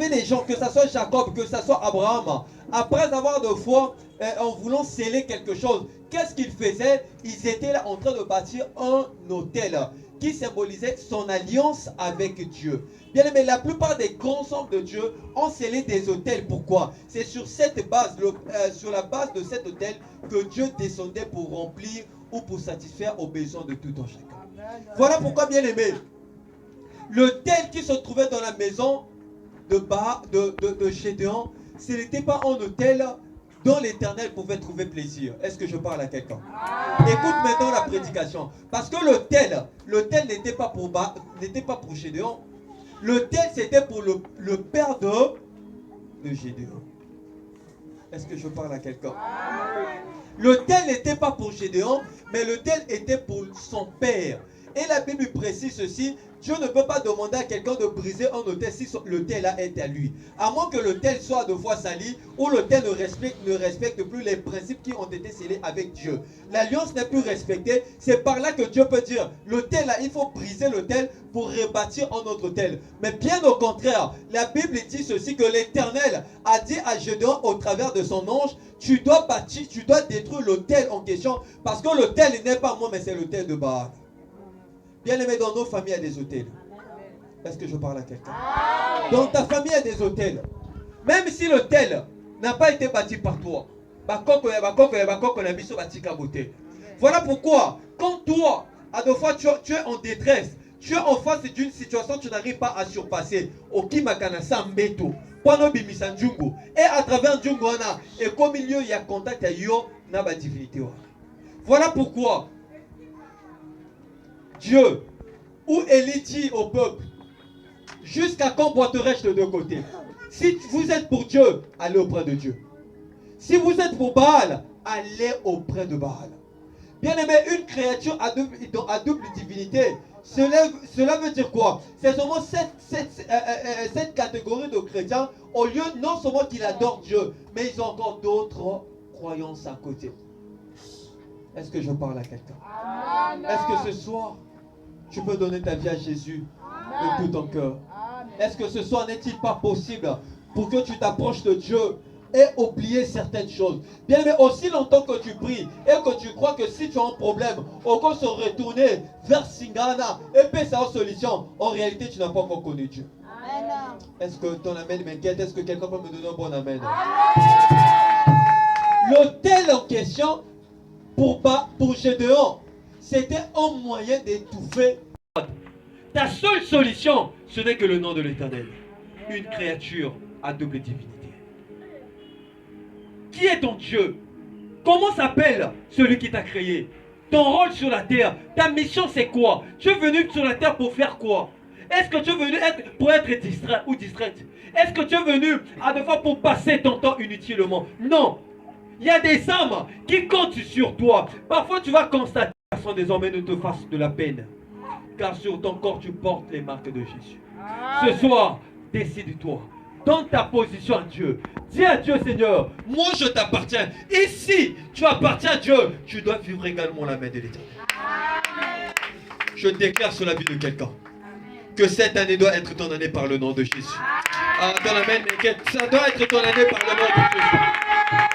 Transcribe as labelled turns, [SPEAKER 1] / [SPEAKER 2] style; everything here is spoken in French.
[SPEAKER 1] avait des gens, que ce soit Jacob, que ce soit Abraham, après avoir de foi, en voulant sceller quelque chose, qu'est-ce qu'ils faisaient? Ils étaient là en train de bâtir un autel qui symbolisait son alliance avec Dieu. Bien aimé, la plupart des grands hommes de Dieu ont scellé des autels. Pourquoi? C'est sur cette base, sur la base de cet autel, que Dieu descendait pour remplir ou pour satisfaire aux besoins de tout un chacun. Voilà pourquoi, bien aimé, l'autel qui se trouvait dans la maison de Gédéon, ce n'était pas un autel dont l'Éternel pouvait trouver plaisir. Est-ce que je parle à quelqu'un? Écoute maintenant la prédication. Parce que l'autel n'était pas pour Gédéon. L'autel, c'était pour le père de Gédéon. Est-ce que je parle à quelqu'un? L'autel n'était pas pour Gédéon, mais l'autel était pour son père. Et la Bible précise ceci: Dieu ne peut pas demander à quelqu'un de briser un autel si l'autel est à lui. À moins que l'autel soit de fois sali, ou l'autel ne respecte plus les principes qui ont été scellés avec Dieu. L'alliance n'est plus respectée. C'est par là que Dieu peut dire: l'autel là, il faut briser l'autel pour rebâtir un autre autel. Mais bien au contraire, la Bible dit ceci, que l'Éternel a dit à Gédéon au travers de son ange: tu dois détruire l'autel en question, parce que l'autel n'est pas moi, mais c'est l'autel de Baal. Bien aimé, dans nos familles, il y a des hôtels. Est-ce que je parle à quelqu'un? Dans ta famille, il y a des hôtels. Même si l'hôtel n'a pas été bâti par toi. Voilà pourquoi, quand toi, à deux fois, tu es en détresse, tu es en face d'une situation que tu n'arrives pas à surpasser. Et à travers Djungo, et qu'au milieu, il y a contact avec Yo, n'a pas divinité. Voilà pourquoi Dieu, ou Élie dit au peuple: jusqu'à quand boiterai-je de deux côtés? Si vous êtes pour Dieu, allez auprès de Dieu. Si vous êtes pour Baal, allez auprès de Baal. Bien aimé, une créature à double divinité, cela veut dire quoi? C'est seulement cette catégorie de chrétiens, au lieu non seulement qu'ils adorent Dieu, mais ils ont encore d'autres croyances à côté. Est-ce que je parle à quelqu'un? Est-ce que ce soir, tu peux donner ta vie à Jésus de tout ton cœur? Est-ce que ce soir n'est-il pas possible pour que tu t'approches de Dieu et oublier certaines choses? Bien, mais aussi longtemps que tu pries et que tu crois que si tu as un problème, on peut se retourner vers Singana et payer sa solution, en réalité, tu n'as pas encore connu Dieu. Est-ce que ton amen m'inquiète? Est-ce que quelqu'un peut me donner un bon amen? L'autel en question, pour Gédéon, c'était un moyen d'étouffer. Ta seule solution, ce n'est que le nom de l'Éternel. Une créature à double divinité. Qui est ton Dieu? Comment s'appelle celui qui t'a créé? Ton rôle sur la terre, ta mission c'est quoi? Tu es venu sur la terre pour faire quoi? Est-ce que tu es venu pour être distrait ou distraite? Est-ce que tu es venu à deux fois pour passer ton temps inutilement? Non. Il y a des âmes qui comptent sur toi. Parfois tu vas constater que personne désormais ne te fasse de la peine, car sur ton corps tu portes les marques de Jésus. Ce soir, décide-toi. Donne ta position à Dieu. Dis à Dieu: Seigneur, moi je t'appartiens. Et si tu appartiens à Dieu, tu dois vivre également la main de l'Éternel. Je déclare sur la vie de quelqu'un que cette année doit être ton année par le nom de Jésus. Ah, dans la main, ça doit être ton année par le nom de Jésus.